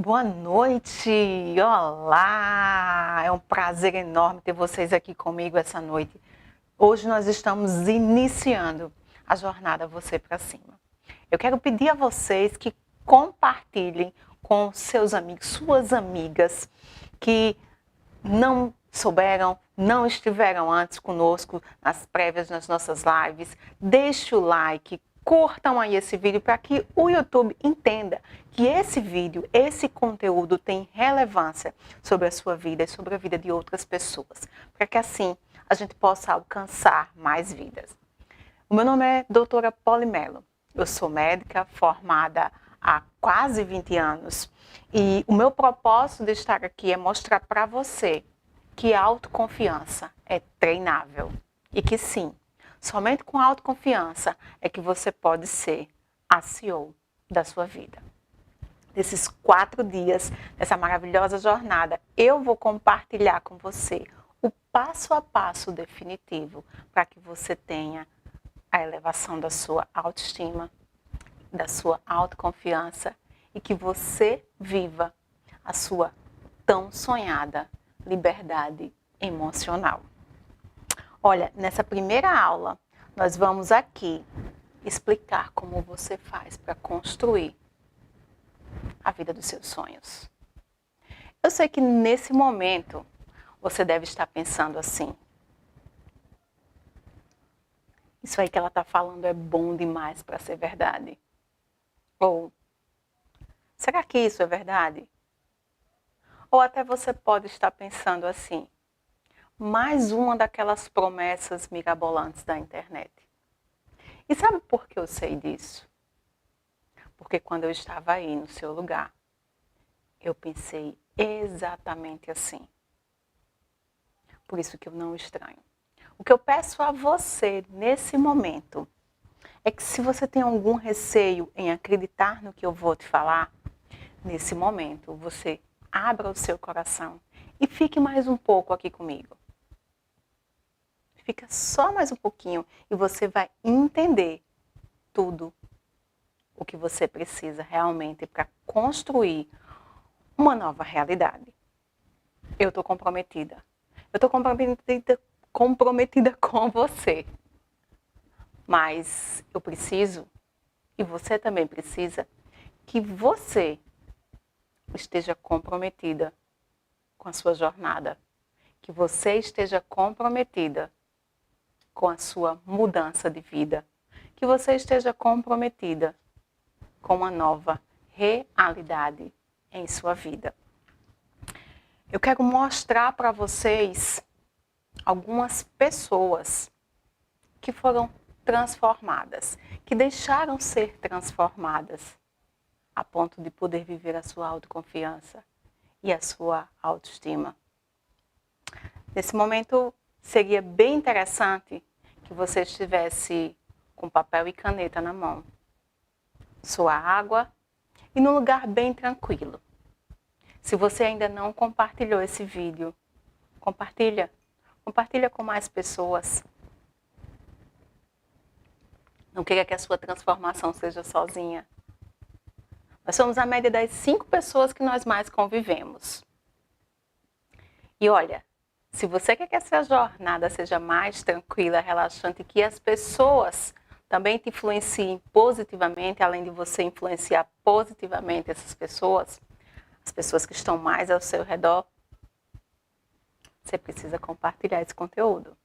Boa noite! Olá! É um prazer enorme ter vocês aqui comigo essa noite. Hoje nós estamos iniciando a jornada Você para Cima. Eu quero pedir a vocês que compartilhem com seus amigos, suas amigas, que não souberam, não estiveram antes conosco nas prévias, nas nossas lives. Deixe o like, curtam aí esse vídeo para que o YouTube entenda que esse vídeo, esse conteúdo tem relevância sobre a sua vida e sobre a vida de outras pessoas, para que assim a gente possa alcançar mais vidas. O meu nome é doutora Polly Mello. Eu sou médica formada há quase 20 anos e o meu propósito de estar aqui é mostrar para você que a autoconfiança é treinável e que sim, somente com autoconfiança é que você pode ser a CEO da sua vida. Nesses 4 dias, nessa maravilhosa jornada, eu vou compartilhar com você o passo a passo definitivo para que você tenha a elevação da sua autoestima, da sua autoconfiança e que você viva a sua tão sonhada liberdade emocional. Olha, nessa primeira aula, nós vamos aqui explicar como você faz para construir a vida dos seus sonhos. Eu sei que nesse momento você deve estar pensando assim: isso aí que ela está falando é bom demais para ser verdade. Ou, será que isso é verdade? Ou até você pode estar pensando assim: mais uma daquelas promessas mirabolantes da internet. E sabe por que eu sei disso? Porque quando eu estava aí no seu lugar, eu pensei exatamente assim. Por isso que eu não estranho. O que eu peço a você nesse momento é que, se você tem algum receio em acreditar no que eu vou te falar, nesse momento você abra o seu coração e fique mais um pouco aqui comigo. Fica só mais um pouquinho e você vai entender tudo o que você precisa realmente para construir uma nova realidade. Eu estou comprometida. Eu estou comprometida com você. Mas eu preciso, e você também precisa, que você esteja comprometida com a sua jornada. Que você esteja comprometida com a sua mudança de vida. Que você esteja comprometida com uma nova realidade em sua vida. Eu quero mostrar para vocês algumas pessoas que foram transformadas, que deixaram ser transformadas a ponto de poder viver a sua autoconfiança e a sua autoestima. Nesse momento, seria bem interessante que você estivesse com papel e caneta na mão, sua água e num lugar bem tranquilo. Se você ainda não compartilhou esse vídeo, compartilha com mais pessoas. Não queira que a sua transformação seja sozinha. Nós somos a média das 5 pessoas que nós mais convivemos. E olha, se você quer que essa jornada seja mais tranquila, relaxante, que as pessoas também te influenciem positivamente, além de você influenciar positivamente essas pessoas, as pessoas que estão mais ao seu redor, você precisa compartilhar esse conteúdo.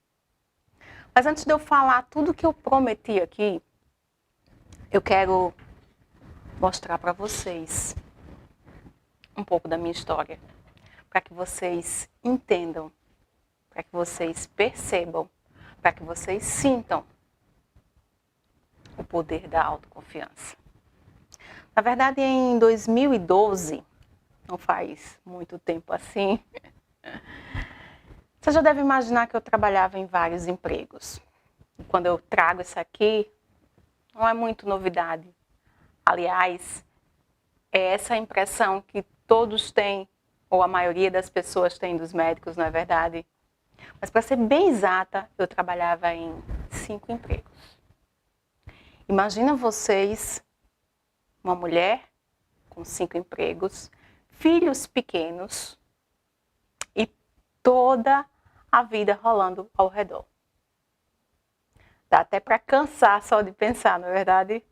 Mas antes de eu falar tudo que eu prometi aqui, eu quero mostrar para vocês um pouco da minha história, para que vocês entendam, para que vocês percebam, para que vocês sintam o poder da autoconfiança. Na verdade, em 2012, não faz muito tempo assim, você já deve imaginar que eu trabalhava em vários empregos. E quando eu trago isso aqui, não é muito novidade. Aliás, é essa a impressão que todos têm, ou a maioria das pessoas tem dos médicos, não é verdade? Mas, para ser bem exata, eu trabalhava em 5 empregos. Imagina vocês, uma mulher com 5 empregos, filhos pequenos e toda a vida rolando ao redor. Dá até para cansar só de pensar, não é verdade?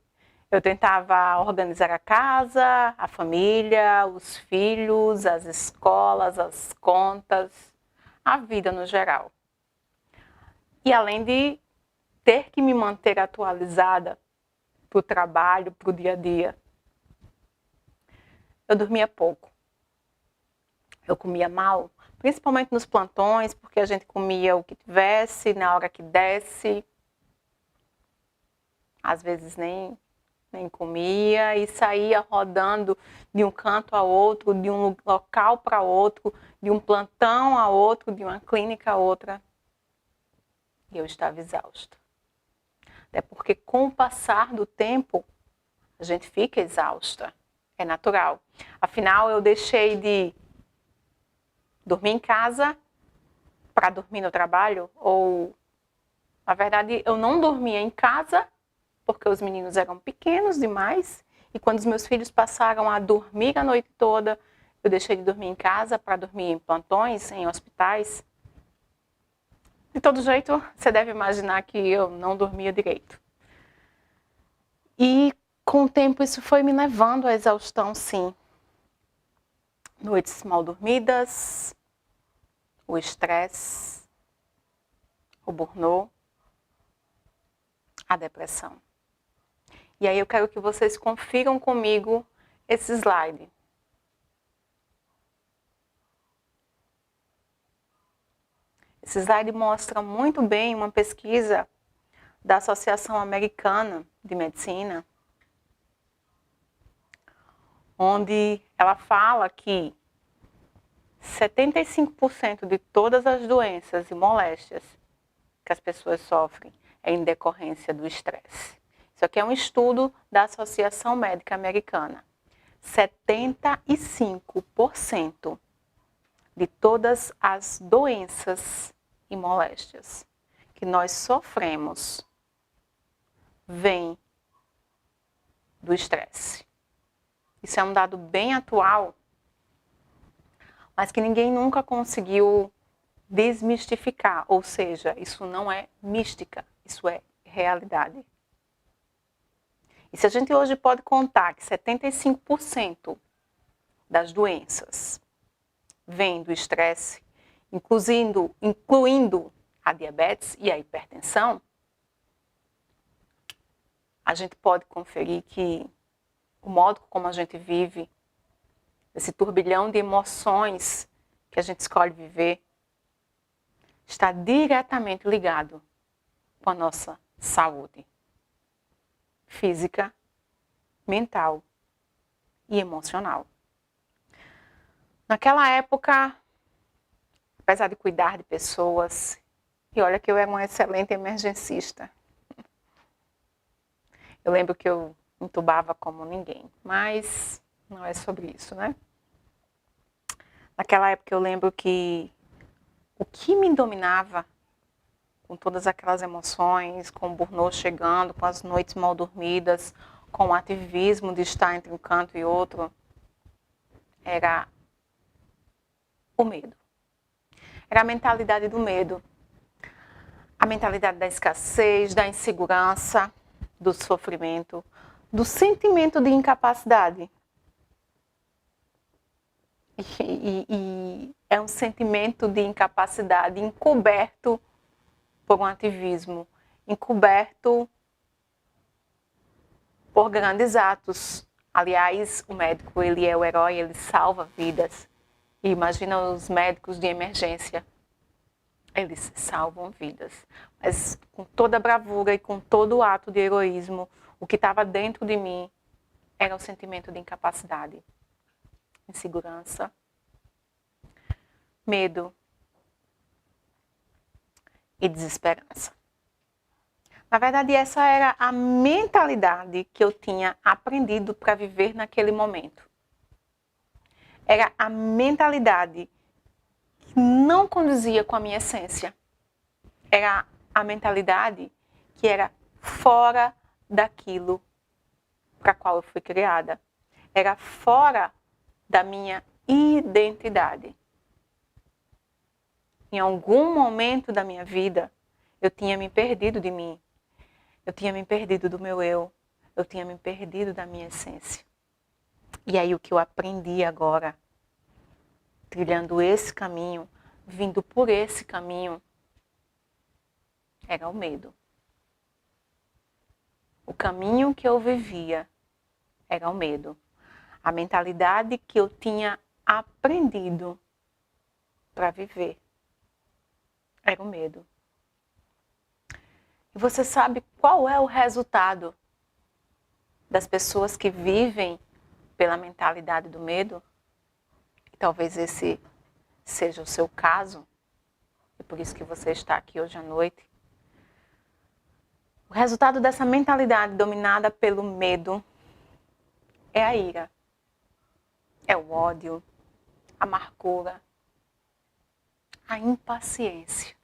Eu tentava organizar a casa, a família, os filhos, as escolas, as contas, a vida no geral. E além de ter que me manter atualizada para o trabalho, para o dia a dia, eu dormia pouco. Eu comia mal, principalmente nos plantões, porque a gente comia o que tivesse, na hora que desse. Às vezes nem comia e saía rodando de um canto a outro, de um local para outro, de um plantão a outro, de uma clínica a outra. E eu estava exausta. Até porque com o passar do tempo, a gente fica exausta. É natural. Afinal, eu deixei de dormir em casa para dormir no trabalho, ou, na verdade, eu não dormia em casa porque os meninos eram pequenos demais, e quando os meus filhos passaram a dormir a noite toda, eu deixei de dormir em casa para dormir em plantões, em hospitais. De todo jeito, você deve imaginar que eu não dormia direito. E com o tempo isso foi me levando à exaustão, sim. Noites mal dormidas, o estresse, o burnout, a depressão. E aí eu quero que vocês confiram comigo esse slide. Esse slide mostra muito bem uma pesquisa da Associação Americana de Medicina, onde ela fala que 75% de todas as doenças e moléstias que as pessoas sofrem é em decorrência do estresse. Isso aqui é um estudo da Associação Médica Americana. 75% de todas as doenças e moléstias que nós sofremos vem do estresse. Isso é um dado bem atual, mas que ninguém nunca conseguiu desmistificar. Ou seja, isso não é mística, isso é realidade. E se a gente hoje pode contar que 75% das doenças vêm do estresse, incluindo a diabetes e a hipertensão, a gente pode conferir que o modo como a gente vive, esse turbilhão de emoções que a gente escolhe viver, está diretamente ligado com a nossa saúde física, mental e emocional. Naquela época, apesar de cuidar de pessoas, e olha que eu era uma excelente emergencista. Eu lembro que eu entubava como ninguém, mas não é sobre isso, né? Naquela época eu lembro que o que me dominava, com todas aquelas emoções, com o burnout chegando, com as noites mal dormidas, com o ativismo de estar entre um canto e outro, era o medo. Era a mentalidade do medo. A mentalidade da escassez, da insegurança, do sofrimento, do sentimento de incapacidade. E é um sentimento de incapacidade encoberto por um ativismo, encoberto por grandes atos. Aliás, o médico, ele é o herói, ele salva vidas. E imagina os médicos de emergência. Eles salvam vidas. Mas com toda a bravura e com todo o ato de heroísmo, o que estava dentro de mim era o sentimento de incapacidade, insegurança, medo e desesperança. Na verdade, essa era a mentalidade que eu tinha aprendido para viver naquele momento. Era a mentalidade que não conduzia com a minha essência. Era a mentalidade que era fora daquilo para qual eu fui criada. Era fora da minha identidade. Em algum momento da minha vida, eu tinha me perdido de mim. Eu tinha me perdido do meu eu. Eu tinha me perdido da minha essência. E aí o que eu aprendi agora, trilhando esse caminho, vindo por esse caminho, era o medo. O caminho que eu vivia era o medo. A mentalidade que eu tinha aprendido para viver era o medo. E você sabe qual é o resultado das pessoas que vivem pela mentalidade do medo? E talvez esse seja o seu caso, e por isso que você está aqui hoje à noite. O resultado dessa mentalidade dominada pelo medo é a ira, é o ódio, a amargura, a impaciência,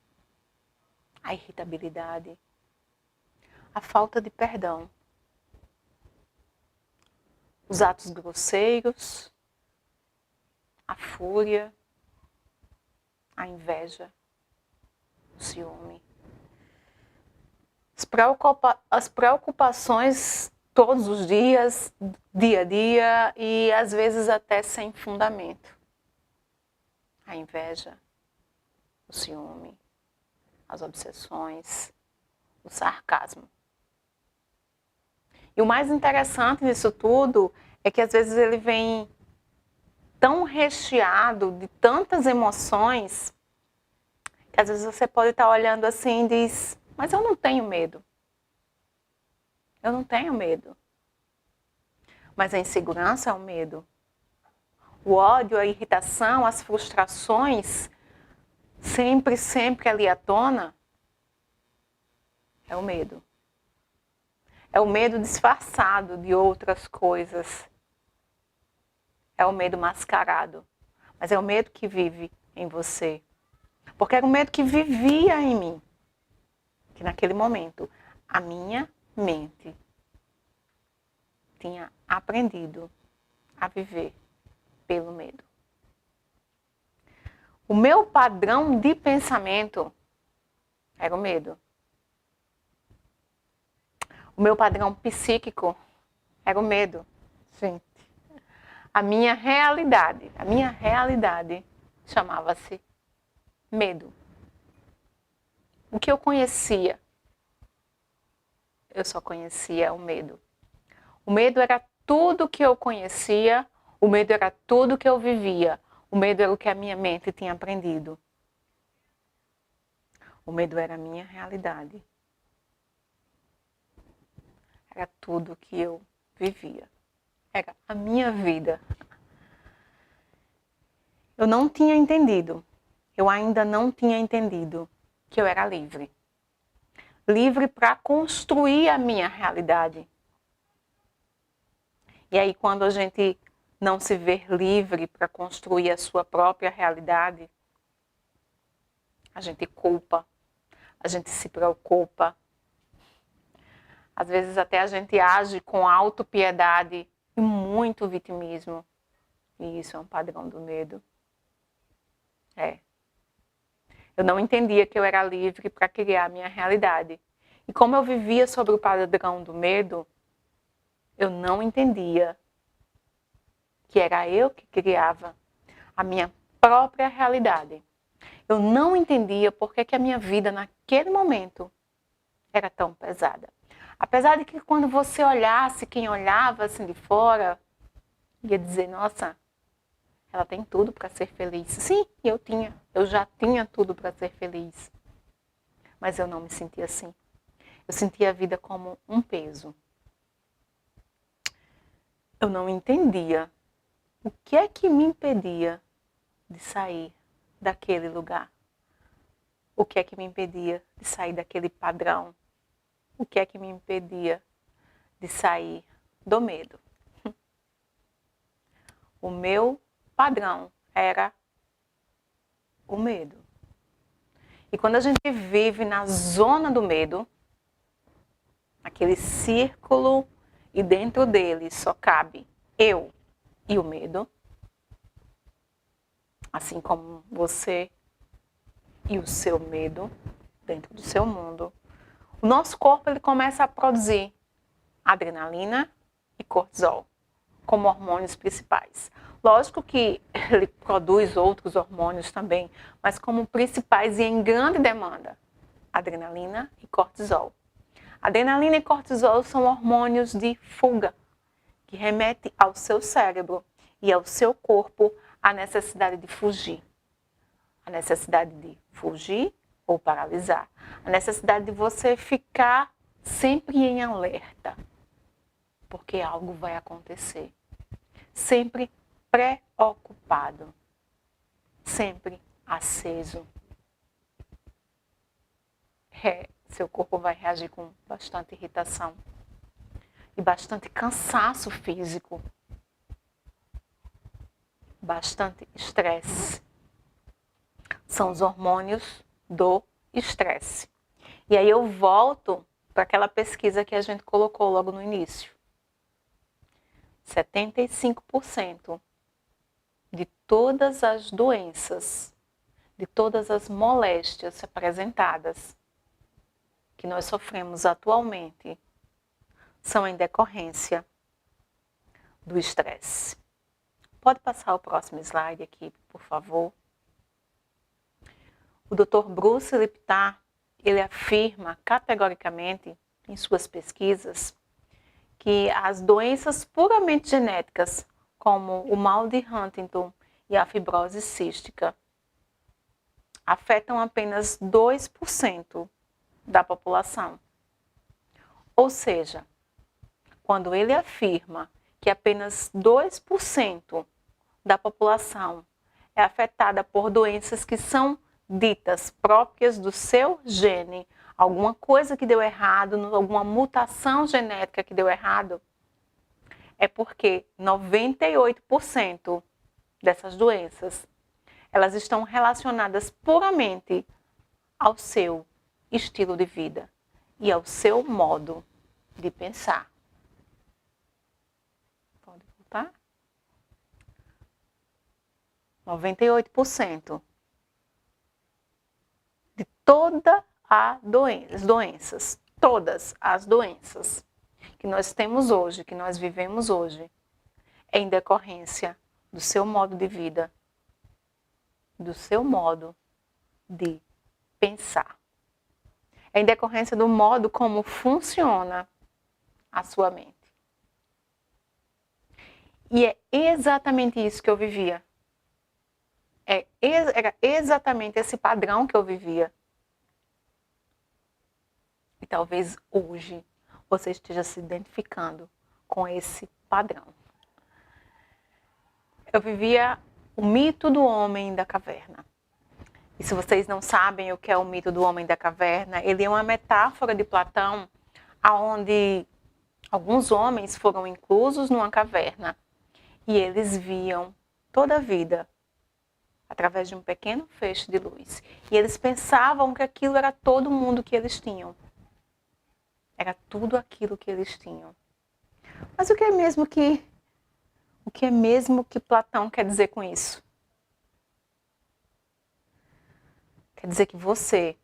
a irritabilidade, a falta de perdão, os atos grosseiros, a fúria, a inveja, o ciúme, as preocupações todos os dias, dia a dia e às vezes até sem fundamento. A inveja, o ciúme, as obsessões, o sarcasmo. E o mais interessante nisso tudo é que às vezes ele vem tão recheado de tantas emoções que às vezes você pode estar olhando assim e diz, mas eu não tenho medo. Eu não tenho medo. Mas a insegurança é o medo. O ódio, a irritação, as frustrações, sempre ali à tona, é o medo. É o medo disfarçado de outras coisas. É o medo mascarado. Mas é o medo que vive em você. Porque era o medo que vivia em mim. Que naquele momento, a minha mente tinha aprendido a viver pelo medo. O meu padrão de pensamento era o medo. O meu padrão psíquico era o medo. Gente, a minha realidade chamava-se medo. O que eu conhecia, eu só conhecia o medo. O medo era tudo que eu conhecia, o medo era tudo que eu vivia, o medo era o que a minha mente tinha aprendido. O medo era a minha realidade. Era tudo que eu vivia. Era a minha vida. Eu não tinha entendido, eu ainda não tinha entendido que eu era livre. Livre para construir a minha realidade. E aí quando a gente não se vê livre para construir a sua própria realidade, a gente culpa, a gente se preocupa. Às vezes até a gente age com autopiedade e muito vitimismo. E isso é um padrão do medo. Eu não entendia que eu era livre para criar a minha realidade. E como eu vivia sobre o padrão do medo, eu não entendia que era eu que criava a minha própria realidade. Eu não entendia por que a minha vida naquele momento era tão pesada. Apesar de que quando você olhasse, quem olhava assim de fora, ia dizer, nossa, ela tem tudo para ser feliz. Sim, eu já tinha tudo para ser feliz. Mas eu não me sentia assim. Eu sentia a vida como um peso. Eu não entendia o que é que me impedia de sair daquele lugar. O que é que me impedia de sair daquele padrão. O que é que me impedia de sair do medo. O meu padrão era o medo. E quando a gente vive na zona do medo, aquele círculo, e dentro dele só cabe eu e o medo, assim como você e o seu medo dentro do seu mundo, o nosso corpo ele começa a produzir adrenalina e cortisol como hormônios principais. Lógico que ele produz outros hormônios também, mas como principais e em grande demanda, adrenalina e cortisol. Adrenalina e cortisol são hormônios de fuga, que remetem ao seu cérebro e ao seu corpo a necessidade de fugir. A necessidade de fugir ou paralisar. A necessidade de você ficar sempre em alerta, porque algo vai acontecer. Sempre preocupado, sempre aceso. Seu corpo vai reagir com bastante irritação e bastante cansaço físico, bastante estresse. São os hormônios do estresse. E aí eu volto para aquela pesquisa que a gente colocou logo no início. 75% de todas as doenças, de todas as moléstias apresentadas que nós sofremos atualmente são em decorrência do estresse. Pode passar o próximo slide aqui, por favor. O Dr. Bruce Liptar, ele afirma categoricamente em suas pesquisas que as doenças puramente genéticas, como o mal de Huntington e a fibrose cística, afetam apenas 2% da população. Ou seja, quando ele afirma que apenas 2% da população é afetada por doenças que são ditas próprias do seu gene, alguma coisa que deu errado, alguma mutação genética que deu errado, é porque 98% dessas doenças, elas estão relacionadas puramente ao seu estilo de vida e ao seu modo de pensar. Pode voltar? 98% de todas as doenças, todas as doenças que nós temos hoje, que nós vivemos hoje, é em decorrência do seu modo de vida, do seu modo de pensar. É em decorrência do modo como funciona a sua mente. E é exatamente isso que eu vivia. Era exatamente esse padrão que eu vivia. E talvez hoje você esteja se identificando com esse padrão. Eu vivia o mito do homem da caverna. E se vocês não sabem o que é o mito do homem da caverna, ele é uma metáfora de Platão, onde alguns homens foram inclusos numa caverna e eles viam toda a vida através de um pequeno feixe de luz. E eles pensavam que aquilo era todo mundo que eles tinham. Era tudo aquilo que eles tinham. Mas o que é mesmo que Platão quer dizer com isso? Quer dizer que você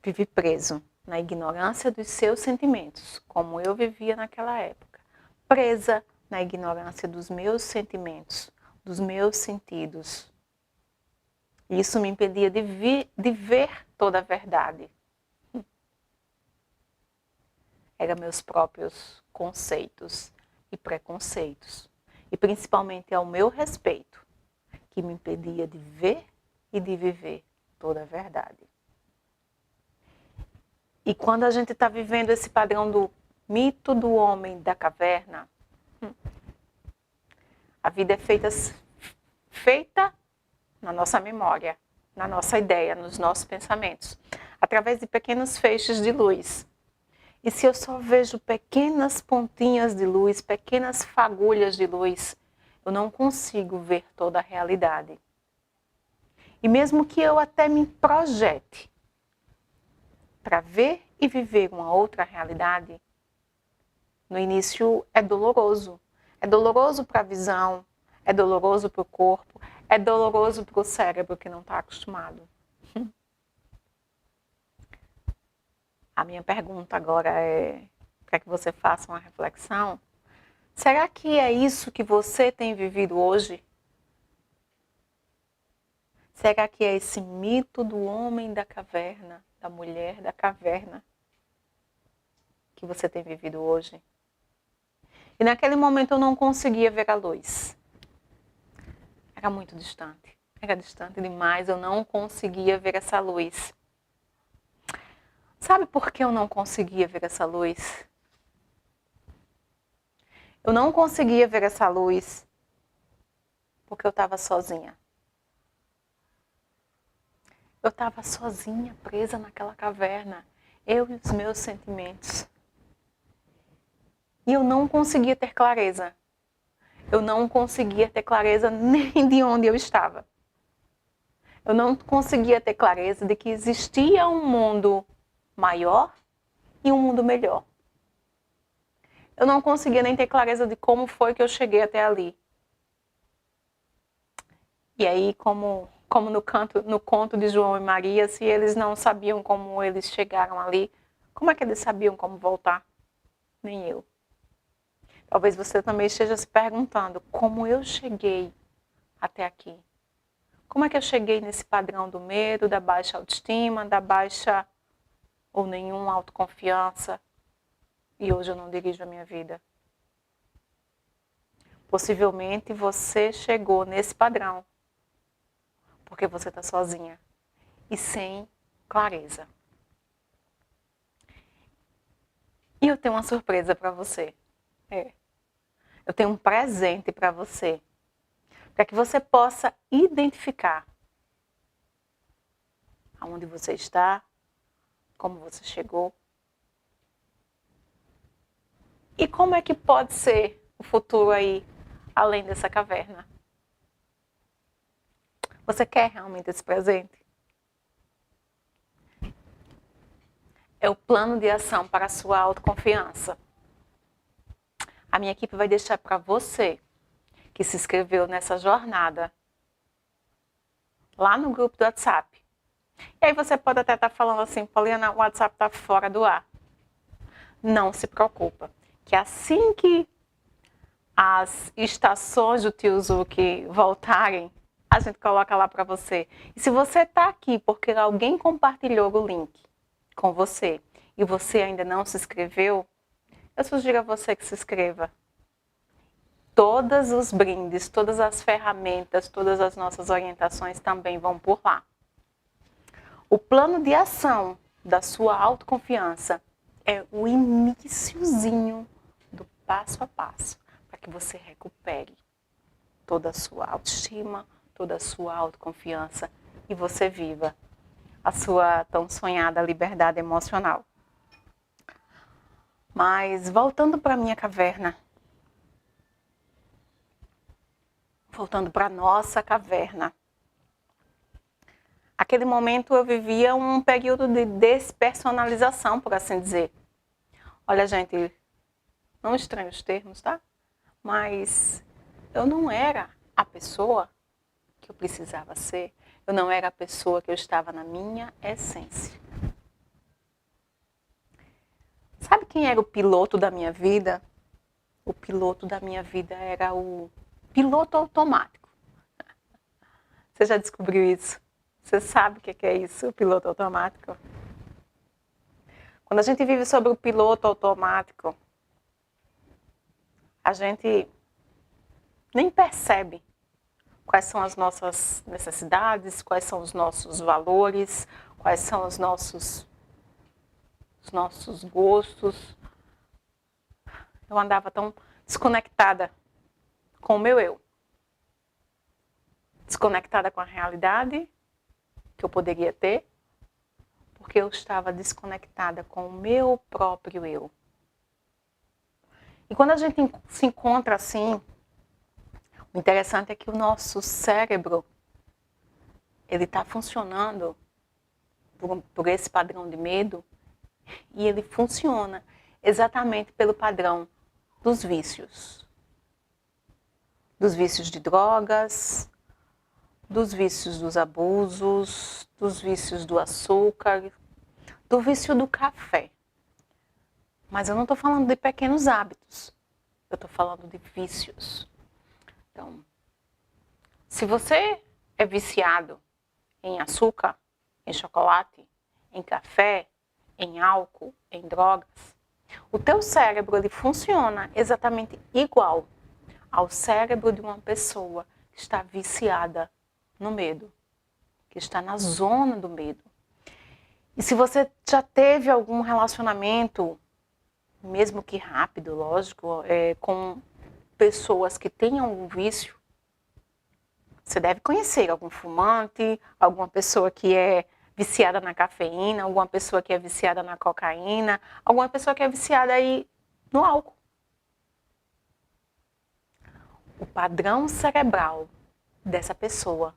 vive preso na ignorância dos seus sentimentos, como eu vivia naquela época. Presa na ignorância dos meus sentimentos, dos meus sentidos. Isso me impedia de ver toda a verdade. Eram meus próprios conceitos e preconceitos. E principalmente ao meu respeito, que me impedia de ver e de viver toda a verdade. E quando a gente está vivendo esse padrão do mito do homem da caverna, a vida é feita na nossa memória, na nossa ideia, nos nossos pensamentos, através de pequenos feixes de luz. E se eu só vejo pequenas pontinhas de luz, pequenas fagulhas de luz, eu não consigo ver toda a realidade. E mesmo que eu até me projete para ver e viver uma outra realidade, no início é doloroso. É doloroso para a visão, é doloroso para o corpo, É doloroso para o cérebro que não está acostumado. A minha pergunta agora é, para que você faça uma reflexão, será que é isso que você tem vivido hoje? Será que é esse mito do homem da caverna, da mulher da caverna, que você tem vivido hoje? E naquele momento eu não conseguia ver a luz. Era muito distante. Era distante demais, eu não conseguia ver essa luz. Sabe por que eu não conseguia ver essa luz? Eu não conseguia ver essa luz porque eu estava sozinha. Eu estava sozinha, presa naquela caverna. Eu e os meus sentimentos. E eu não conseguia ter clareza. Eu não conseguia ter clareza nem de onde eu estava. Eu não conseguia ter clareza de que existia um mundo maior e um mundo melhor. Eu não conseguia nem ter clareza de como foi que eu cheguei até ali. E aí, como no conto de João e Maria, se eles não sabiam como eles chegaram ali, como é que eles sabiam como voltar? Nem eu. Talvez você também esteja se perguntando, como eu cheguei até aqui? Como é que eu cheguei nesse padrão do medo, da baixa autoestima, da baixa ou nenhuma autoconfiança? E hoje eu não dirijo a minha vida. Possivelmente você chegou nesse padrão porque você está sozinha e sem clareza. E eu tenho uma surpresa para você. Eu tenho um presente para você, para que você possa identificar aonde você está, como você chegou e como é que pode ser o futuro aí, além dessa caverna. Você quer realmente esse presente? É o plano de ação para a sua autoconfiança. A minha equipe vai deixar para você que se inscreveu nessa jornada lá no grupo do WhatsApp. E aí você pode até estar falando assim, Poliana, o WhatsApp está fora do ar. Não se preocupa, que assim que as estações do Tio Zuki voltarem, a gente coloca lá para você. E se você está aqui porque alguém compartilhou o link com você e você ainda não se inscreveu, eu sugiro a você que se inscreva. Todos os brindes, todas as ferramentas, todas as nossas orientações também vão por lá. O plano de ação da sua autoconfiança é o iniciozinho do passo a passo para que você recupere toda a sua autoestima, toda a sua autoconfiança e você viva a sua tão sonhada liberdade emocional. Mas voltando para a minha caverna, voltando para a nossa caverna, aquele momento eu vivia um período de despersonalização, por assim dizer. Olha, gente, não estranho os termos, tá? Mas eu não era a pessoa que eu precisava ser. Eu não era a pessoa que eu estava na minha essência. Sabe quem era o piloto da minha vida? O piloto da minha vida era o piloto automático. Você já descobriu isso? Você sabe o que é isso, o piloto automático? Quando a gente vive sobre o piloto automático, a gente nem percebe quais são as nossas necessidades, quais são os nossos valores, quais são os nossos gostos. Eu andava tão desconectada com o meu eu. Desconectada com a realidade que eu poderia ter, porque eu estava desconectada com o meu próprio eu. E quando a gente se encontra assim, o interessante é que o nosso cérebro, ele está funcionando por esse padrão de medo, e ele funciona exatamente pelo padrão dos vícios. Dos vícios de drogas, dos vícios dos abusos, dos vícios do açúcar, do vício do café. Mas eu não estou falando de pequenos hábitos, eu estou falando de vícios. Então, se você é viciado em açúcar, em chocolate, em café, em álcool, em drogas, o teu cérebro ele funciona exatamente igual ao cérebro de uma pessoa que está viciada no medo, que está na zona do medo. E se você já teve algum relacionamento, mesmo que rápido, lógico, com pessoas que tenham algum vício, você deve conhecer algum fumante, alguma pessoa que é viciada na cafeína, alguma pessoa que é viciada na cocaína, alguma pessoa que é viciada aí no álcool. O padrão cerebral dessa pessoa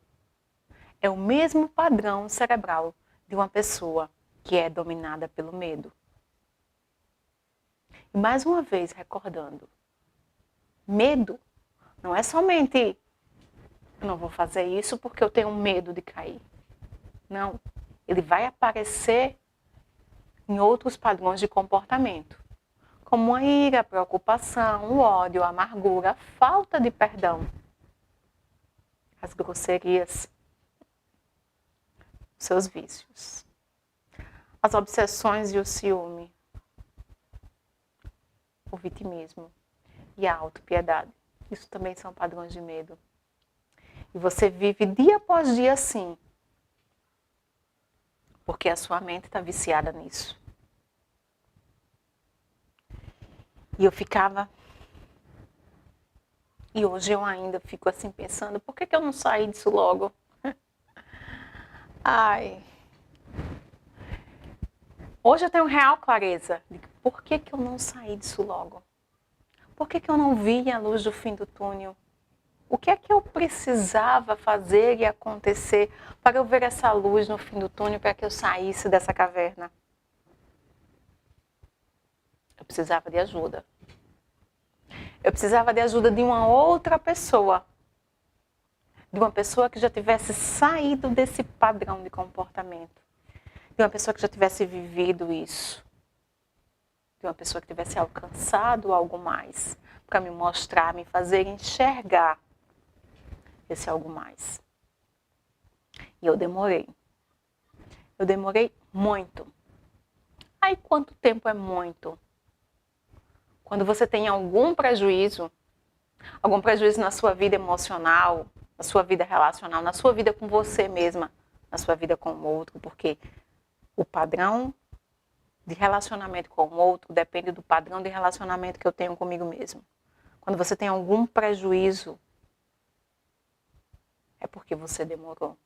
é o mesmo padrão cerebral de uma pessoa que é dominada pelo medo. E mais uma vez recordando, medo não é somente eu não vou fazer isso porque eu tenho medo de cair. Não, ele vai aparecer em outros padrões de comportamento, como a ira, a preocupação, o ódio, a amargura, a falta de perdão, as grosserias, seus vícios, as obsessões e o ciúme, o vitimismo e a autopiedade. Isso também são padrões de medo. E você vive dia após dia assim, porque a sua mente está viciada nisso. E eu ficava, e hoje eu ainda fico assim pensando, por que eu não saí disso logo? Ai. Hoje eu tenho real clareza de por que eu não saí disso logo? Por que eu não vi a luz do fim do túnel? O que é que eu precisava fazer e acontecer para eu ver essa luz no fim do túnel, para que eu saísse dessa caverna? Eu precisava de ajuda. Eu precisava de ajuda de uma outra pessoa. De uma pessoa que já tivesse saído desse padrão de comportamento. De uma pessoa que já tivesse vivido isso. De uma pessoa que tivesse alcançado algo mais. Para me mostrar, me fazer enxergar esse algo mais. E eu demorei. Eu demorei muito. Aí quanto tempo é muito? Quando você tem algum prejuízo na sua vida emocional, na sua vida relacional, na sua vida com você mesma, na sua vida com o outro, porque o padrão de relacionamento com o outro depende do padrão de relacionamento que eu tenho comigo mesmo. Quando você tem algum prejuízo, é porque você demorou.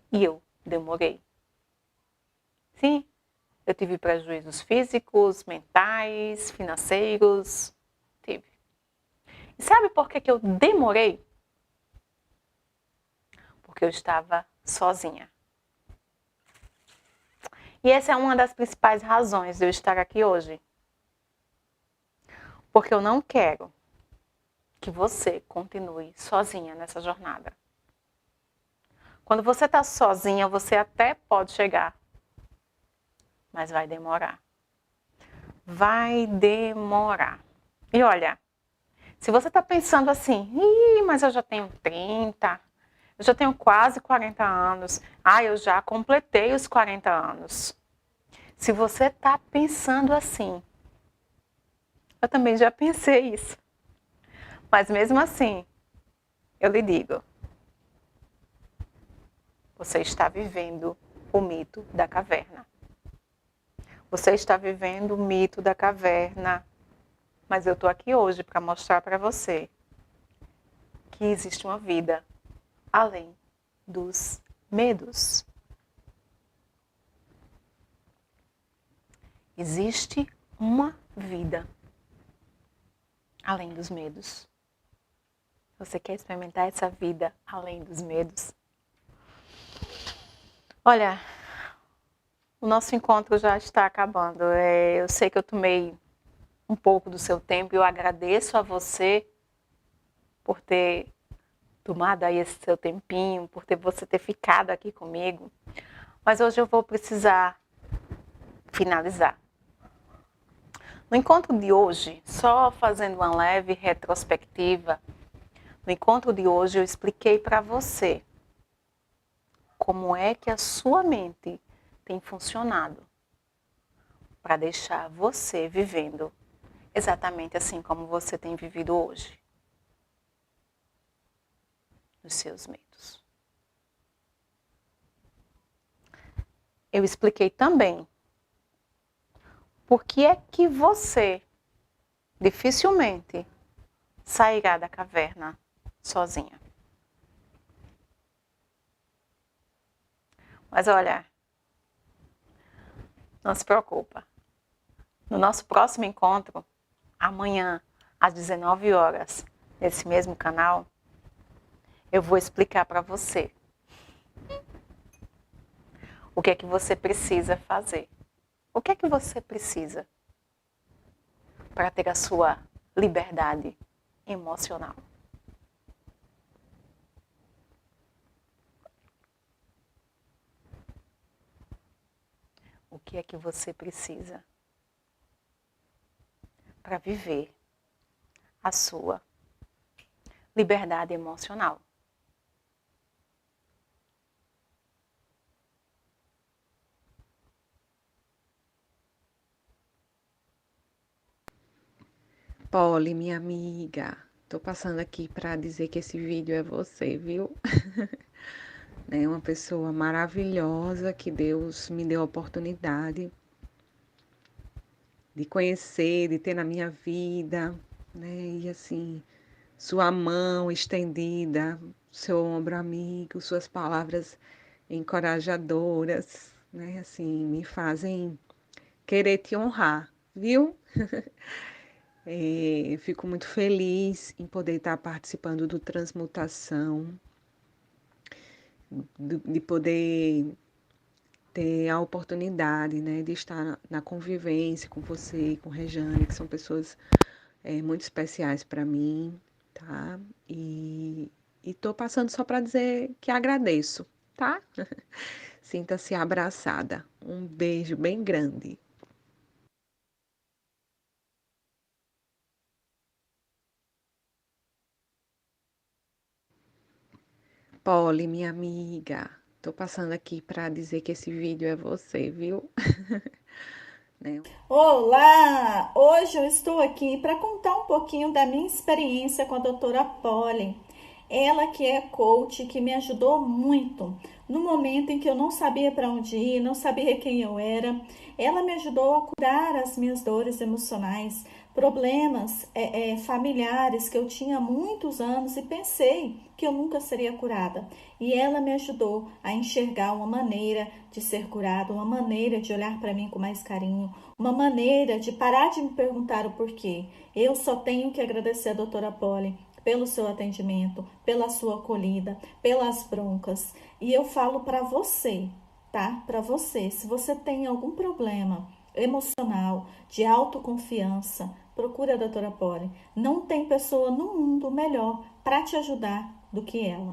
E eu demorei. Sim, eu tive prejuízos físicos, mentais, financeiros. Tive. E sabe por que eu demorei? Porque eu estava sozinha. E essa é uma das principais razões de eu estar aqui hoje. Porque eu não quero que você continue sozinha nessa jornada. Quando você está sozinha, você até pode chegar. Mas vai demorar. Vai demorar. E olha, se você está pensando assim, mas eu já tenho 30, eu já tenho quase 40 anos, eu já completei os 40 anos. Se você está pensando assim, eu também já pensei isso. Mas mesmo assim, eu lhe digo, você está vivendo o mito da caverna. Você está vivendo o mito da caverna, mas eu estou aqui hoje para mostrar para você que existe uma vida além dos medos. Existe uma vida além dos medos. Você quer experimentar essa vida além dos medos? Olha, o nosso encontro já está acabando. Eu sei que eu tomei um pouco do seu tempo e eu agradeço a você por ter tomado aí esse seu tempinho, por você ter ficado aqui comigo. Mas hoje eu vou precisar finalizar. No encontro de hoje, só fazendo uma leve retrospectiva, no encontro de hoje eu expliquei para você como é que a sua mente tem funcionado para deixar você vivendo exatamente assim como você tem vivido hoje, nos seus medos. Eu expliquei também por que é que você dificilmente sairá da caverna sozinha. Mas olha, não se preocupa. No nosso próximo encontro, amanhã, às 19 horas, nesse mesmo canal, eu vou explicar para você o que é que você precisa fazer. O que é que você precisa para ter a sua liberdade emocional? O que é que você precisa para viver a sua liberdade emocional? Polly, minha amiga, tô passando aqui para dizer que esse vídeo é você, viu? É uma pessoa maravilhosa que Deus me deu a oportunidade de conhecer, de ter na minha vida, né? E assim, sua mão estendida, seu ombro amigo, suas palavras encorajadoras, né? Assim, me fazem querer te honrar, viu? Fico muito feliz em poder estar participando do Transmutação, de poder ter a oportunidade, né, de estar na convivência com você e com Rejane, que são pessoas muito especiais para mim, tá? E tô passando só para dizer que agradeço, tá? Sinta-se abraçada. Um beijo bem grande. Polly, minha amiga, tô passando aqui para dizer que esse vídeo é você, viu? Né? Olá! Hoje eu estou aqui para contar um pouquinho da minha experiência com a doutora Polly. Ela que é coach, que me ajudou muito no momento em que eu não sabia para onde ir, não sabia quem eu era. Ela me ajudou a curar as minhas dores emocionais, problemas familiares que eu tinha há muitos anos e pensei que eu nunca seria curada. E ela me ajudou a enxergar uma maneira de ser curada, uma maneira de olhar para mim com mais carinho, uma maneira de parar de me perguntar o porquê. Eu só tenho que agradecer a doutora Polly pelo seu atendimento, pela sua acolhida, pelas broncas. E eu falo para você, tá? Para você, se você tem algum problema emocional, de autoconfiança, procure a doutora Polly. Não tem pessoa no mundo melhor para te ajudar do que ela.